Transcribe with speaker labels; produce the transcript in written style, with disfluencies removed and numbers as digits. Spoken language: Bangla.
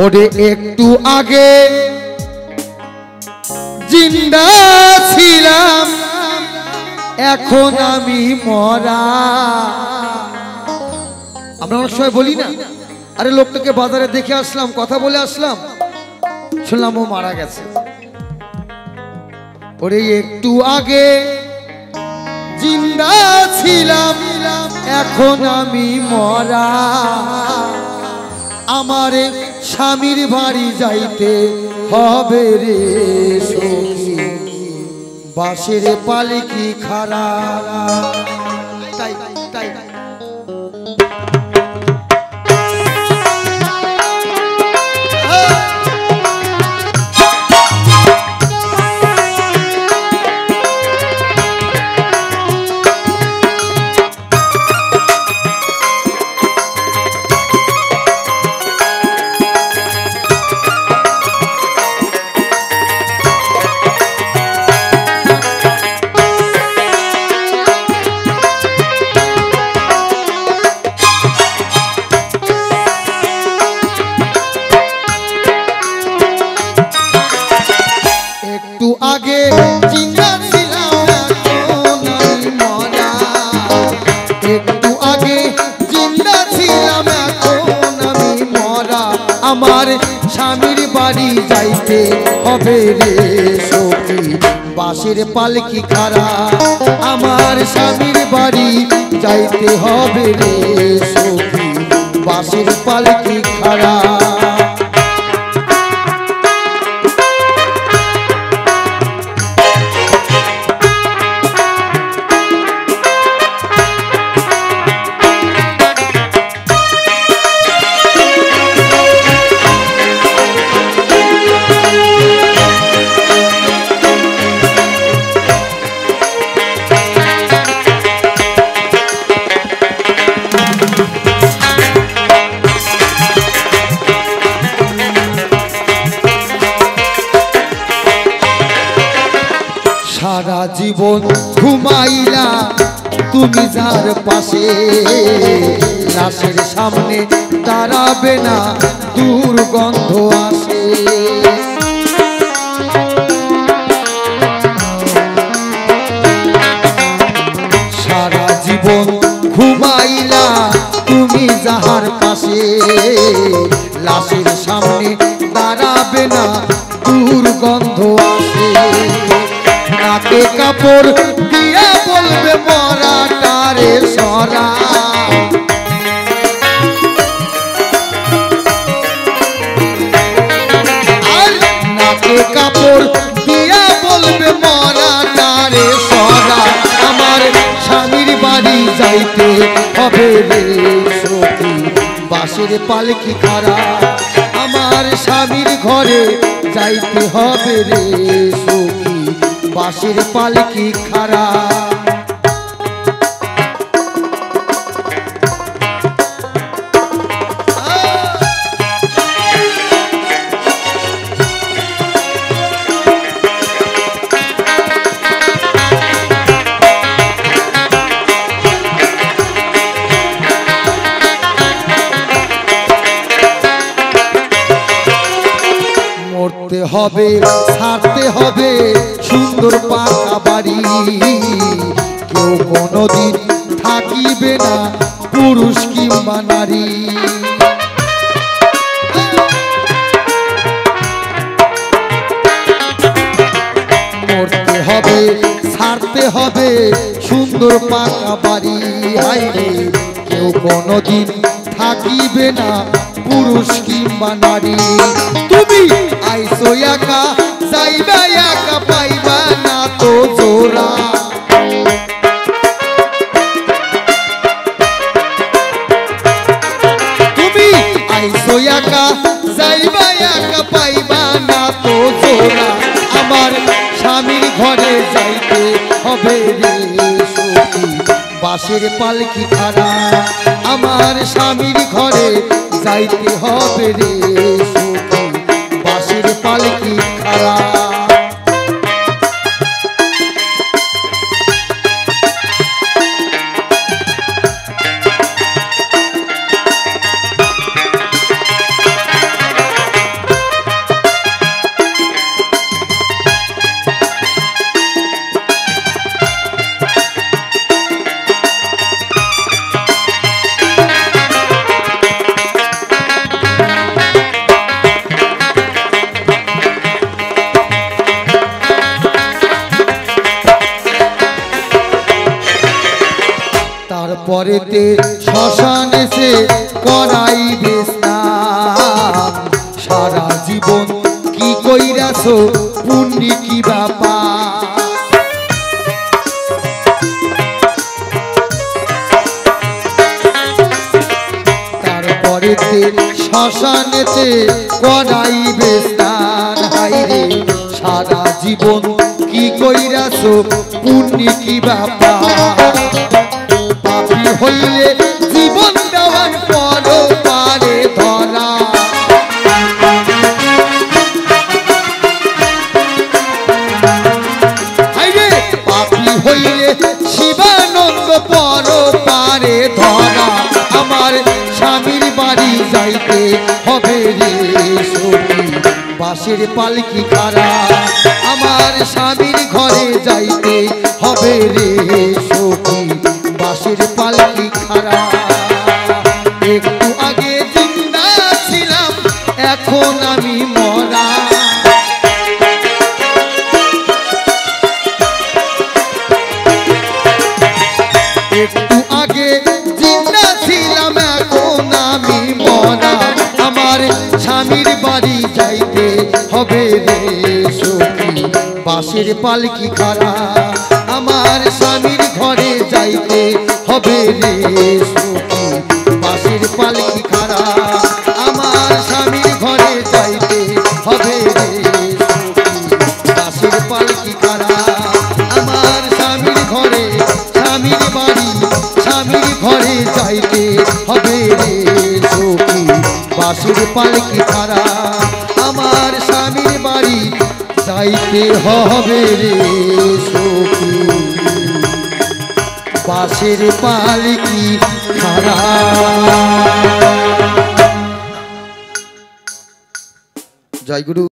Speaker 1: ওরে একটু আগে জিন্দা ছিলাম, এখন আমি মরা। আমরা অনেক সময় বলি না, আরে লোকটাকে বাজারে দেখে আসলাম, কথা বলে আসলাম, শুনলাম ও মারা গেছে। ওরে একটু আগে জিন্দা ছিলাম, এখন আমি মরা। আমার স্বামীর বাড়ি যাইতে হবে রে সখী, বাঁশের পালকি খাড়া। তাই তাই আগে জিন্দা ছিলাম, এখন আমি মরা। একটু আগে জিন্দা ছিলাম, এখন আমি মরা। আমার স্বামীর বাড়ি যাইতে হবে রে সখী, বাঁশের পালকি খাড়া। আমার স্বামীর বাড়ি যাইতে হবে রে সখী, বাঁশের পালকি খাড়া। সারা জীবন ঘুমাইলা তুমি যার পাশে, লাশের সামনে দাঁড়াবে না, দুর্গন্ধ আসে। সারা জীবন ঘুমাইলা তুমি যাহার পাশে, লাশের সামনে দাঁড়াবে না, দুর্গন্ধ আসে। নাকে কাপড় দিয়া বলবে মরা তারে সরা। আর নাকে কাপড় দিয়া বলবে মরা তারে সরা। আমার স্বামীর বাড়ি যাইতে হবে রে সখী, বাঁশের পালকি খাড়া। আমার স্বামীর ঘরে যাইতে হবে রে সখী, বাঁশের পালকি খাড়া। মরতে হবে, ছাড়তে হবে সুন্দর পাকা বাড়ি, কেউ কোনোদিন থাকিবে না পুরুষ কিংবা নারী। মরতে হবে, ছাড়তে হবে সুন্দর পাকা বাড়ি, হাইরে কেউ কোনোদিন থাকিবে না পুরুষ কিংবা নারী। তুমি আইসো একা, যাইবা একা, পাইবা না তো জোড়া। তুমি আইসো একা, যাইবা একা, পাইবা না তো জোড়া। আমার স্বামীর ঘরে যাইতে হবে রে সখী, বাঁশের পালকি খাড়া। আমার স্বামীর ঘরে যাইতে হবে রে সখী, বাঁশের পালকি খাড়া। পরেতে শ্মশানে সে করাইবে স্নান সারা জীবন কি কইরাছো পুণ্য কি বাপা তারপরেতে শ্মশানেতে করাইবে স্নান হাইরে সারা জীবন কি কইরাছো পুণ্য কি বাপা পাপী হইলে জীবন দেওয়ার পর পারে ধরা হাইরে পাপী হইলে শিবানন্দ পর পারে ধরা আমার স্বামীর বাড়ি যাইতে হবে রে সখী বাঁশের পালকি খাড়া আমার স্বামীর ঘরে যাইতে হবে রে সখী বাঁশের পালকি খাড়া একটু আগে জিন্দা ছিলাম এখন আমি মরা একটু আগে জিন্দা ছিলাম এখন আমি মরা আমার স্বামীর বাড়ি যাইতে হবে রে সখী বাঁশের পালকি খাড়া আমার স্বামীর ঘরে যাইতে হবে রে সখী বাঁশের পালকি খাড়া আমার স্বামীর ঘরে যাইতে হবে রে সখী বাঁশের পালকি খাড়া আমার স্বামীর ঘরে স্বামীর বাড়ি স্বামীর ঘরে যাইতে হবে রে সখী বাঁশের পালকি খাড়া আমার স্বামীর বাড়ি যাইতে হবে রে সখী বাঁশের পালকি খাড়া। জয় গুরু।